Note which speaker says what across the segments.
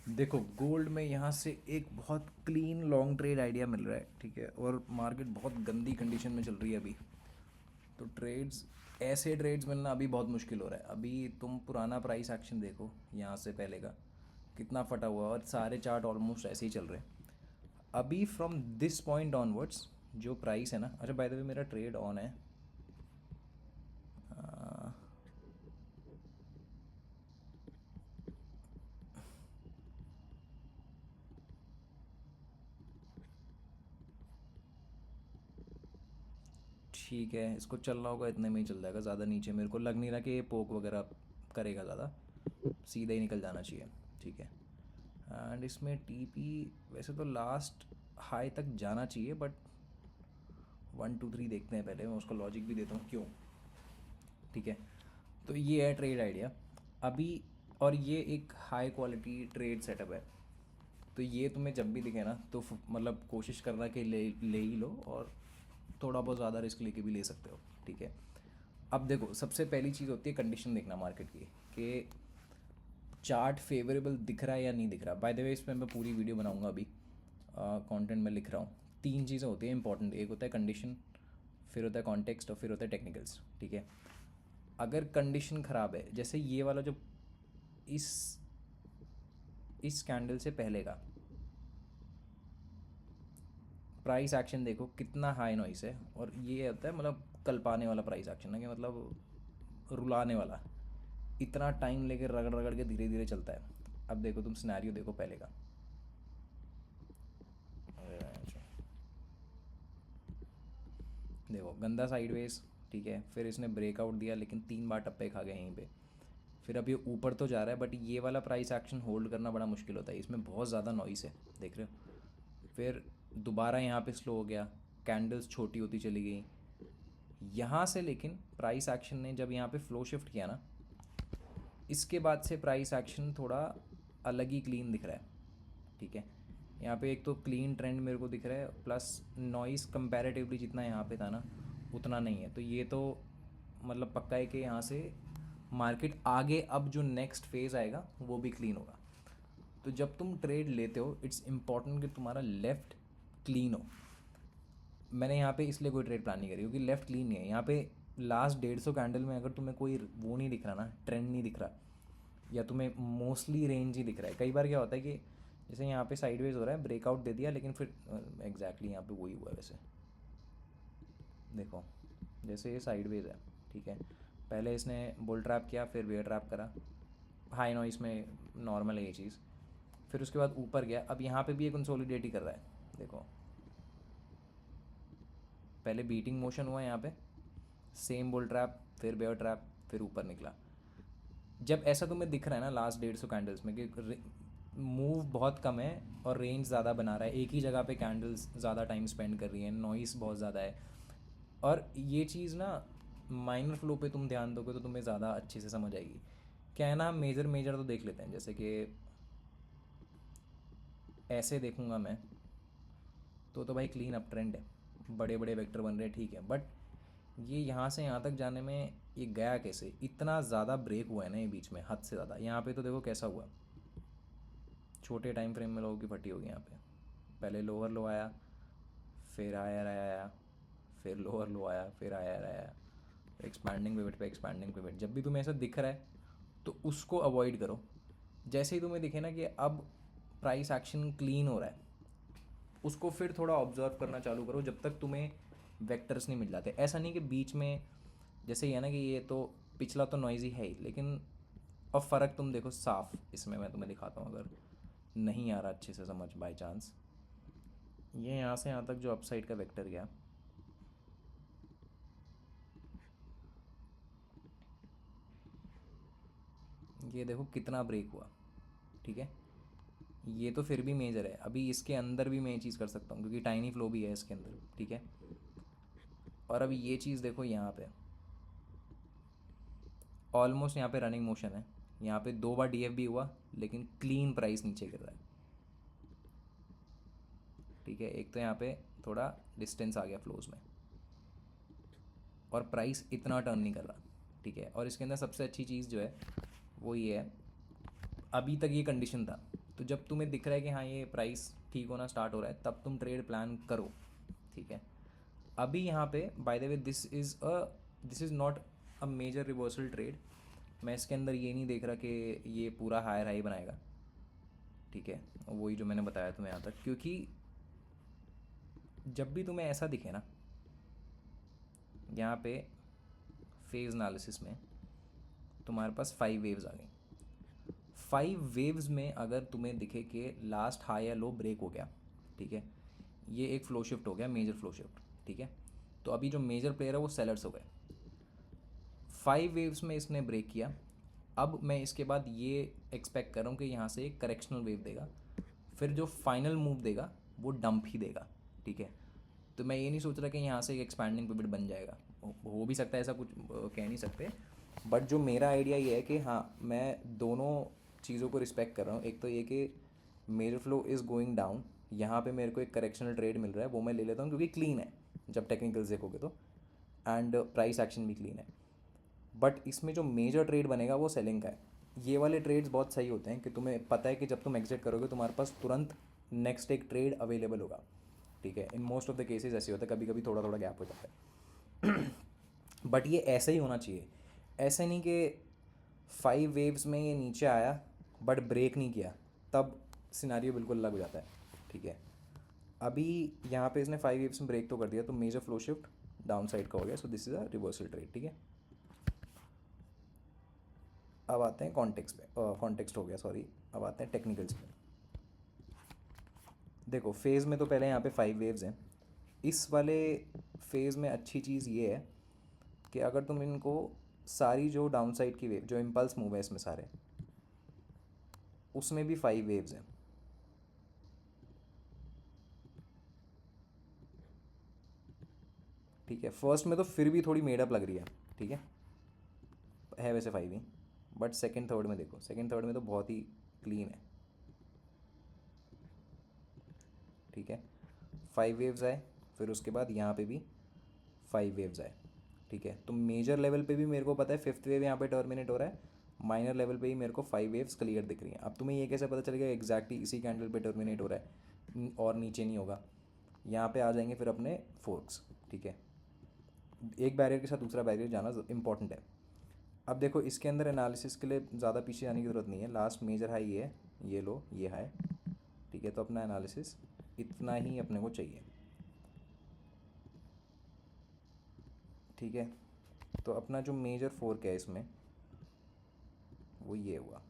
Speaker 1: देखो गोल्ड में यहाँ से एक बहुत क्लीन लॉन्ग ट्रेड आइडिया मिल रहा है, ठीक है, और मार्केट बहुत गंदी कंडीशन में चल रही है अभी। तो ट्रेड्स, ऐसे ट्रेड्स मिलना अभी बहुत मुश्किल हो रहा है। अभी तुम पुराना प्राइस एक्शन देखो, यहाँ से पहले का कितना फटा हुआ है, और सारे चार्ट ऑलमोस्ट ऐसे ही चल रहे हैं। अभी फ्रॉम दिस पॉइंट ऑनवर्ड्स जो प्राइस है ना, अच्छा बाय द वे मेरा ट्रेड ऑन है। ठीक है, इसको चल रहा होगा, इतने में ही चल जाएगा, ज़्यादा नीचे मेरे को लग नहीं रहा कि ये पोक वगैरह करेगा ज़्यादा, सीधा ही निकल जाना चाहिए। ठीक है। एंड इसमें टीपी वैसे तो लास्ट हाई तक जाना चाहिए, बट 1 2 3 देखते हैं पहले, मैं उसका लॉजिक भी देता हूँ क्यों। ठीक है, तो ये है ट्रेड आइडिया अभी। और ये एक हाई क्वालिटी ट्रेड सेटअप है। तो ये तुम्हें जब भी दिखे ना तो मतलब कोशिश करना कि ले ले ही लो, और थोड़ा बहुत ज़्यादा रिस्क लेके भी ले सकते हो। ठीक है। अब देखो, सबसे पहली चीज़ होती है कंडीशन देखना मार्केट की, कि चार्ट फेवरेबल दिख रहा है या नहीं दिख रहा। बाय द वे इसमें मैं पूरी वीडियो बनाऊंगा अभी, कंटेंट में लिख रहा हूँ। 3 चीज़ें होती हैं इंपॉर्टेंट, एक होता है कंडीशन, फिर होता है कॉन्टेक्स्ट, और फिर होता है टेक्निकल्स। ठीक है। अगर कंडीशन ख़राब है, जैसे ये वाला जो इस इस कैंडल से पहले का प्राइस एक्शन देखो कितना हाई नॉइस है, और ये होता है मतलब कल्पाने वाला प्राइस एक्शन है, कि मतलब रुलाने वाला, इतना टाइम लेके रगड़ रगड़ के धीरे धीरे चलता है। अब देखो तुम सिनेरियो देखो पहले का, देखो गंदा साइडवेज। ठीक है, फिर इसने ब्रेकआउट दिया, लेकिन 3 बार टप्पे खा गए यहीं पे। फिर अब ये ऊपर तो जा रहा है, बट ये वाला प्राइस एक्शन होल्ड करना बड़ा मुश्किल होता है, इसमें बहुत ज़्यादा नॉइस है, देख रहे हो। फिर दोबारा यहाँ पे स्लो हो गया, कैंडल्स छोटी होती चली गई यहाँ से। लेकिन प्राइस एक्शन ने जब यहाँ पे फ्लो शिफ्ट किया ना, इसके बाद से प्राइस एक्शन थोड़ा अलग ही क्लीन दिख रहा है। ठीक है, यहाँ पे एक तो क्लीन ट्रेंड मेरे को दिख रहा है, प्लस नॉइस कंपैरेटिवली जितना यहाँ पे था ना उतना नहीं है। तो ये तो मतलब पक्का है कि यहाँ से मार्केट आगे अब जो नेक्स्ट फेज़ आएगा वो भी क्लीन होगा। तो जब तुम ट्रेड लेते हो, इट्स इम्पॉर्टेंट कि तुम्हारा लेफ़्ट क्लीन हो। मैंने यहाँ पे इसलिए कोई ट्रेड प्लान नहीं करी क्योंकि लेफ़्ट क्लीन नहीं है यहाँ पे। लास्ट 150 कैंडल में अगर तुम्हें कोई वो नहीं दिख रहा ना, ट्रेंड नहीं दिख रहा, या तुम्हें मोस्टली रेंज ही दिख रहा है। कई बार क्या होता है कि जैसे यहाँ पे साइडवेज हो रहा है, ब्रेकआउट दे दिया, लेकिन फिर एग्जैक्टली यहाँ पे वही हुआ है वैसे। देखो जैसे ये साइडवेज है, ठीक है, पहले इसने बुल ट्रैप किया, फिर बेयर ट्रैप करा, हाई नॉइस में नॉर्मल है ये चीज़। फिर उसके बाद ऊपर गया, अब यहाँ पे भी ये कंसोलिडेट ही कर रहा है। देखो पहले बीटिंग मोशन हुआ यहाँ पे, सेम बुल ट्रैप, फिर बेयर ट्रैप, फिर ऊपर निकला। जब ऐसा तुम्हें दिख रहा है ना लास्ट 150 कैंडल्स में कि मूव बहुत कम है और रेंज ज़्यादा बना रहा है, एक ही जगह पे कैंडल्स ज़्यादा टाइम स्पेंड कर रही हैं, नॉइस बहुत ज़्यादा है, और ये चीज़ ना माइनर फ्लो पे तुम ध्यान दोगे तो तुम्हें ज़्यादा अच्छे से समझ आएगी। क्या है ना, मेजर मेजर तो देख लेते हैं, जैसे कि ऐसे देखूंगा मैं तो भाई क्लीन अप ट्रेंड है, बड़े बड़े वेक्टर बन रहे हैं, ठीक है, बट ये यहाँ से यहाँ तक जाने में ये गया कैसे, इतना ज़्यादा ब्रेक हुआ है ना ये बीच में, हद से ज़्यादा। यहाँ पे तो देखो कैसा हुआ, छोटे टाइम फ्रेम में लोगों की फटी होगी यहाँ पे। पहले लोअर लो आया, फिर हायर आया, फिर लोअर लो आया, फिर हायर आया, एक्सपैंडिंग पिवट पे एक्सपैंडिंग पिवट। जब भी तुम्हें ऐसा दिख रहा है तो उसको अवॉइड करो। जैसे ही तुम्हें दिखे ना कि अब प्राइस एक्शन क्लीन हो रहा है, उसको फिर थोड़ा ऑब्जर्व करना चालू करो, जब तक तुम्हें वेक्टर्स नहीं मिल जाते। ऐसा नहीं कि बीच में जैसे ये है ना कि ये तो पिछला तो नॉइजी है ही, लेकिन अब फ़र्क तुम देखो साफ इसमें, मैं तुम्हें दिखाता हूँ अगर नहीं आ रहा अच्छे से समझ बाय चांस। ये यहाँ से यहाँ तक जो अपसाइड का वेक्टर गया, ये देखो कितना ब्रेक हुआ। ठीक है, ये तो फिर भी मेजर है, अभी इसके अंदर भी मैं ये चीज़ कर सकता हूँ क्योंकि टाइनी फ्लो भी है इसके अंदर। ठीक है, और अभी ये चीज़ देखो यहाँ पे ऑलमोस्ट यहाँ पे रनिंग मोशन है, यहाँ पे 2 बार डीएफ भी हुआ, लेकिन क्लीन प्राइस नीचे गिर रहा है। ठीक है, एक तो यहाँ पे थोड़ा डिस्टेंस आ गया फ्लोज में, और प्राइस इतना टर्न नहीं कर रहा। ठीक है, और इसके अंदर सबसे अच्छी चीज़ जो है वो ये है, अभी तक ये कंडीशन था, तो जब तुम्हें दिख रहा है कि हाँ ये प्राइस ठीक होना स्टार्ट हो रहा है, तब तुम ट्रेड प्लान करो, ठीक है। अभी यहाँ पे by the way this is not a major reversal trade. मैं इसके अंदर ये नहीं देख रहा कि ये पूरा हायर हाई बनाएगा, ठीक है। वही जो मैंने बताया तुम्हें यहाँ तक, क्योंकि जब भी तुम्हें ऐसा दिखे ना, यहाँ पे फेज एनालिसिस में तुम्हारे पास 5 वेव्स आ गई। 5 वेव्स में अगर तुम्हें दिखे कि लास्ट हाई या लो ब्रेक हो गया, ठीक है, ये एक फ्लो शिफ्ट हो गया, मेजर फ्लो शिफ्ट, ठीक है। तो अभी जो मेजर प्लेयर है वो सेलर्स हो गए। 5 वेव्स में इसने ब्रेक किया। अब मैं इसके बाद ये एक्सपेक्ट कर रहा हूँ कि यहाँ से एक करेक्शनल वेव देगा, फिर जो फाइनल मूव देगा वो डंप ही देगा, ठीक है। तो मैं ये नहीं सोच रहा कि यहाँ से एक एक्सपैंडिंग पिवट बन जाएगा, हो भी सकता है, ऐसा कुछ कह नहीं सकते। बट जो मेरा आइडिया ये है कि हाँ, मैं दोनों चीज़ों को रिस्पेक्ट कर रहा हूँ। एक तो ये कि major flow is going down, यहाँ पे मेरे को एक करेक्शनल ट्रेड मिल रहा है, वो मैं ले लेता हूँ क्योंकि क्लीन है जब टेक्निकल्स देखोगे तो, एंड प्राइस एक्शन भी क्लीन है। बट इसमें जो मेजर ट्रेड बनेगा वो सेलिंग का है। ये वाले ट्रेड्स बहुत सही होते हैं कि तुम्हें पता है कि जब तुम एग्जिट करोगे तुम्हारे पास तुरंत नेक्स्ट एक ट्रेड अवेलेबल होगा, ठीक है। In most of the cases ऐसे होता है, कभी कभी थोड़ा थोड़ा गैप हो जाता है। बट ये ऐसे ही होना चाहिए। ऐसे नहीं कि 5 वेव्स में ये नीचे आया बट ब्रेक नहीं किया, तब सिनारियो बिल्कुल अलग हो जाता है, ठीक है। अभी यहाँ पे इसने 5 वेव्स में ब्रेक तो कर दिया, तो major flow shift down side का हो गया, so this is a reversal trade, ठीक है। अब आते हैं कॉन्टेक्स्ट पे, कॉन्टेक्स्ट हो गया सॉरी। अब आते हैं टेक्निकल्स पे। देखो फेज़ में तो पहले यहाँ पे 5 वेव्स हैं। इस वाले फेज़ में अच्छी चीज़ ये है कि अगर तुम इनको सारी जो डाउन साइड की वेव, जो इम्पल्स मूव है इसमें सारे, उसमें भी 5 वेव्स हैं, ठीक है। फर्स्ट में तो फिर भी थोड़ी मेडअप लग रही है, ठीक है वैसे 5 ही। बट सेकंड थर्ड में देखो, सेकंड थर्ड में तो बहुत ही क्लीन है, ठीक है। 5 वेव्स आए, फिर उसके बाद यहाँ पे भी 5 वेव्स आए, ठीक है। तो मेजर लेवल पे भी मेरे को पता है 5th वेव यहाँ पे टर्मिनेट हो रहा है, माइनर लेवल पे ही मेरे को 5 वेव्स क्लियर दिख रही हैं। अब तुम्हें ये कैसे पता चलेगा एग्जैक्टली इसी कैंडल पे टर्मिनेट हो रहा है और नीचे नहीं होगा? यहाँ पे आ जाएंगे फिर अपने फोर्क्स, ठीक है। एक बैरियर के साथ दूसरा बैरियर जाना इंपॉर्टेंट है। अब देखो इसके अंदर एनालिसिस के लिए ज़्यादा पीछे जाने की ज़रूरत नहीं है। लास्ट मेजर हाई ये है, ये लो ये हाई, ठीक है। तो अपना एनालिसिस इतना ही अपने को चाहिए, ठीक है। तो अपना जो मेजर फोर्क है इसमें वो ये हुआ,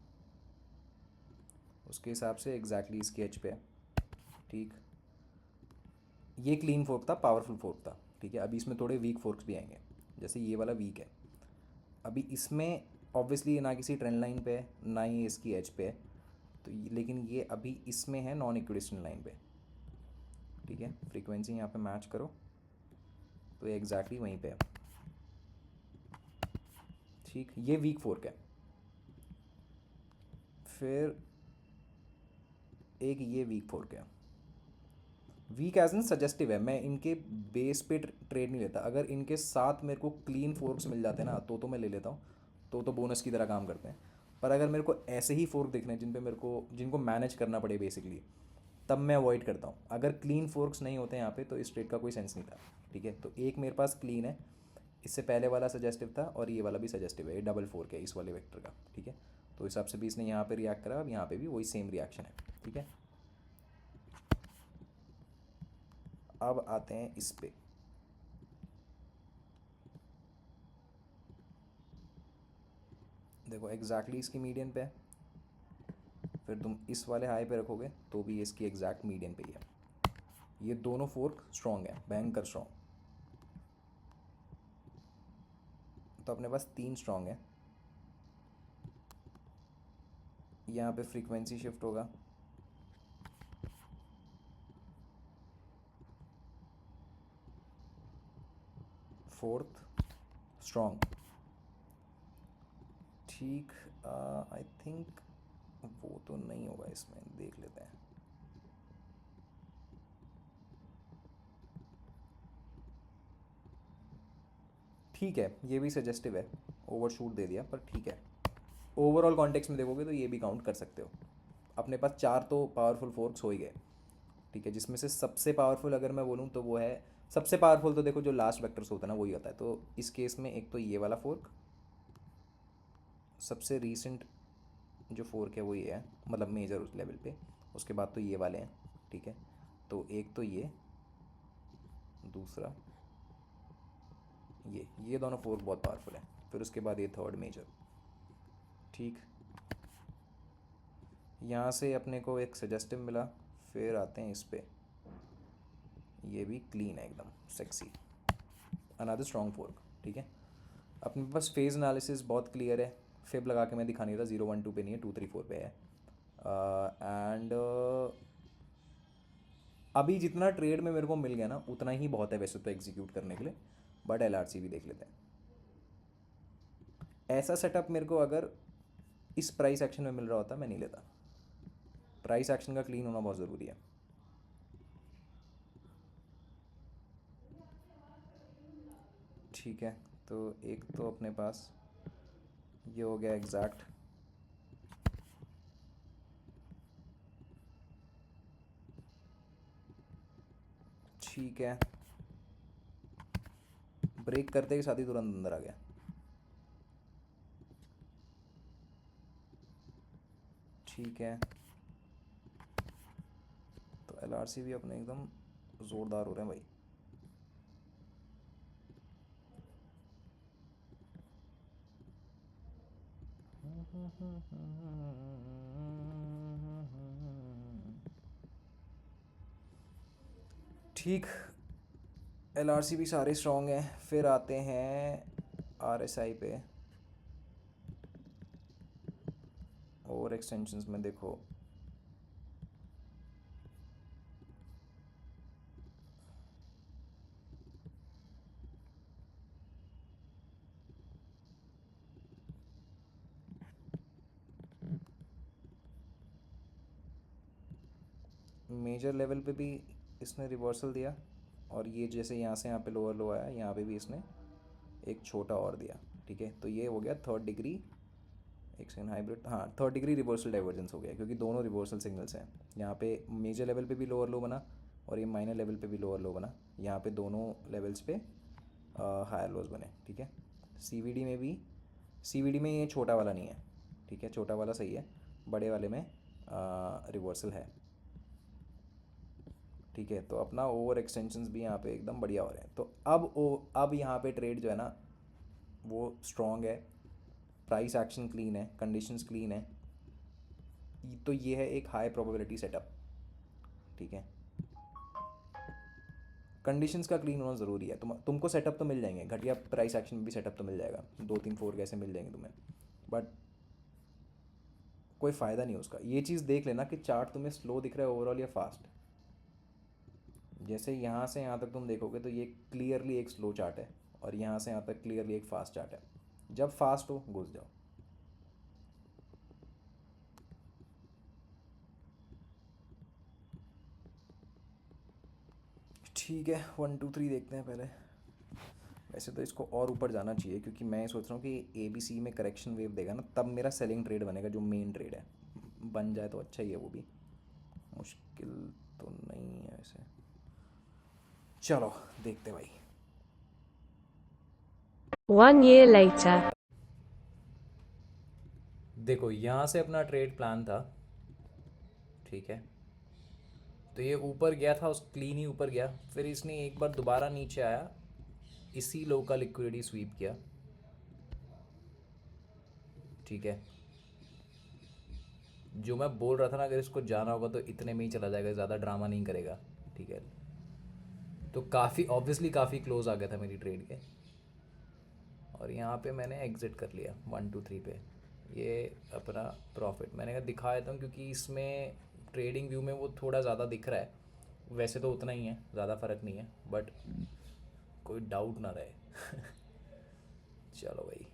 Speaker 1: उसके हिसाब से एग्जैक्टली इसके एच पे है, ठीक। ये क्लीन फोर्क था, पावरफुल फोर्क था, ठीक है। अभी इसमें थोड़े वीक फोर्क्स भी आएंगे, जैसे ये वाला वीक है। अभी इसमें ऑब्वियसली ना किसी ट्रेंड लाइन पे है ना ही इसकी एच पे है, तो लेकिन ये अभी इसमें है नॉन इक्विडिस्टेंट लाइन पे, ठीक है। फ्रीक्वेंसी यहाँ पे मैच करो तो ये एग्जैक्टली वहीं पे है, ठीक। ये वीक फोर्क है। फिर एक ये वीक फोर्क है। वीक एज इन सजेस्टिव है, मैं इनके बेस पे ट्रेड नहीं लेता। अगर इनके साथ मेरे को क्लीन फोर्क्स मिल जाते हैं ना तो मैं ले लेता हूँ, तो बोनस की तरह काम करते हैं। पर अगर मेरे को ऐसे ही फोर्क दिखने हैं जिन पे मेरे को जिनको मैनेज करना पड़े बेसिकली, तब मैं अवॉइड करता हूँ। अगर क्लीन फोर्क्स नहीं होते यहाँ पे तो इस ट्रेड का कोई सेंस नहीं था, ठीक है। तो एक मेरे पास क्लीन है, इससे पहले वाला सजेस्टिव था और ये वाला भी सजेस्टिव है, ये डबल फोर्क है इस वाले वेक्टर का, ठीक है। तो इस हिसाब से भी इसने यहाँ पे रिएक्ट करा, अब यहाँ पे भी वही सेम रिएक्शन है, ठीक है। अब आते हैं इस पे। देखो एग्जैक्टली इसकी मीडियन पे है, फिर तुम इस वाले हाई पे रखोगे तो भी इसकी एग्जैक्ट मीडियन पे ही है। ये दोनों फोर्क स्ट्रॉन्ग है, भयंकर स्ट्रॉन्ग। तो अपने पास 3 स्ट्रॉन्ग है। यहाँ पे फ्रीक्वेंसी शिफ्ट होगा, फोर्थ स्ट्रॉन्ग, ठीक। आई थिंक वो तो नहीं होगा, इसमें देख लेते हैं। ठीक है, ये भी सजेस्टिव है, ओवर शूट दे दिया पर ठीक है। ओवरऑल कॉन्टेक्स्ट में देखोगे तो ये भी काउंट कर सकते हो। अपने पास 4 तो पावरफुल फोर्क्स हो ही गए, ठीक है, जिसमें से सबसे पावरफुल अगर मैं बोलूँ तो वो है, सबसे पावरफुल तो देखो जो लास्ट वेक्टर्स होता है ना वही होता है। तो इस केस में एक तो ये वाला फोर्क, सबसे रीसेंट जो फोर्क है वो ये है, मतलब मेजर उस लेवल पे। उसके बाद तो ये वाले हैं, ठीक है। तो एक तो ये, दूसरा ये दोनों फोर्क बहुत पावरफुल है। फिर उसके बाद ये थर्ड मेजर, ठीक। यहाँ से अपने को एक सजेस्टिव मिला। फिर आते हैं इस पे, ये भी क्लीन है एकदम सेक्सी, अनदर स्ट्रॉन्ग फोर्क, ठीक है। अपने पास फेज एनालिसिस बहुत क्लियर है। फिब लगा के मैं दिखा नहीं था, 0 1 2 पे नहीं है, 2 3 4 पे है। एंड अभी जितना ट्रेड में मेरे को मिल गया ना उतना ही बहुत है वैसे तो एग्जीक्यूट करने के लिए, बट LRC भी देख लेते हैं। ऐसा सेटअप मेरे को अगर इस प्राइस एक्शन में मिल रहा होता मैं नहीं लेता। प्राइस एक्शन का क्लीन होना बहुत ज़रूरी है। ठीक है, तो एक तो अपने पास ये हो गया एग्जैक्ट। ठीक है, ब्रेक करते ही साथ ही तुरंत अंदर आ गया। ठीक है, तो LRC भी अपने एकदम ज़ोरदार हो रहे हैं भाई। ठीक, LRC भी सारे स्ट्रॉन्ग हैं। फिर आते हैं RSI पे। और एक्सटेंशंस में देखो, मेजर लेवल पे भी इसने रिवर्सल दिया, और ये जैसे यहाँ से यहाँ पे लोअर लो आया, यहाँ पे भी इसने एक छोटा और दिया, ठीक है। तो ये हो गया थर्ड डिग्री, एक सेकेंड, हाइब्रिड, हाँ, थर्ड डिग्री रिवर्सल डाइवर्जेंस हो गया, क्योंकि दोनों रिवर्सल सिग्नल्स हैं। यहाँ पे मेजर लेवल पे भी लोअर लो बना, और ये माइनर लेवल पे भी लोअर लो बना। यहाँ पे दोनों लेवल्स पे हायर लोज बने, ठीक है। CVD में भी, CVD में ये छोटा वाला नहीं है, ठीक है, छोटा वाला सही है, बड़े वाले में रिवर्सल है, ठीक है। तो अपना ओवर एक्सटेंशंस भी यहाँ पे एकदम बढ़िया हो रहे हैं। तो अब यहाँ पे ट्रेड जो है ना वो स्ट्रॉन्ग है, प्राइस एक्शन क्लीन है, कंडीशंस क्लीन है। तो ये है एक हाई प्रोबेबिलिटी सेटअप, ठीक है। कंडीशंस का क्लीन होना ज़रूरी है। तुमको सेटअप तो मिल जाएंगे, घटिया प्राइस एक्शन में भी सेटअप तो मिल जाएगा, 2 3 4 कैसे मिल जाएंगे तुम्हें, बट कोई फ़ायदा नहीं उसका। ये चीज़ देख लेना कि चार्ट तुम्हें स्लो दिख रहा है ओवरऑल या फास्ट। जैसे यहाँ से यहाँ तक तुम देखोगे तो ये क्लियरली एक स्लो चार्ट है, और यहाँ से यहाँ तक क्लियरली एक फास्ट चार्ट है। जब फास्ट हो घुस जाओ। ठीक है, 1 2 3 देखते हैं पहले। वैसे तो इसको और ऊपर जाना चाहिए, क्योंकि मैं सोच रहा हूँ कि ABC में करेक्शन वेव देगा ना तब मेरा सेलिंग ट्रेड बनेगा, जो मेन ट्रेड है। बन जाए तो अच्छा ही है, वो भी मुश्किल तो नहीं है वैसे। चलो देखते भाई।
Speaker 2: 1 year later.
Speaker 1: देखो यहाँ से अपना ट्रेड प्लान था, ठीक है। तो ये ऊपर गया था, उस क्लीन ही ऊपर गया, फिर इसने एक बार दोबारा नीचे आया, इसी लो का लिक्विडिटी स्वीप किया, ठीक है। जो मैं बोल रहा था ना, अगर इसको जाना होगा तो इतने में ही चला जाएगा, ज़्यादा ड्रामा नहीं करेगा, ठीक है। तो काफ़ी ऑब्वियसली काफ़ी क्लोज आ गया था मेरी ट्रेड के, और यहाँ पे मैंने एग्ज़िट कर लिया 1 2 3 पे। ये अपना प्रॉफिट मैंने कहा दिखा देता हूँ, क्योंकि इसमें ट्रेडिंग व्यू में वो थोड़ा ज़्यादा दिख रहा है, वैसे तो उतना ही है, ज़्यादा फ़र्क नहीं है, बट कोई डाउट ना रहे। चलो भाई।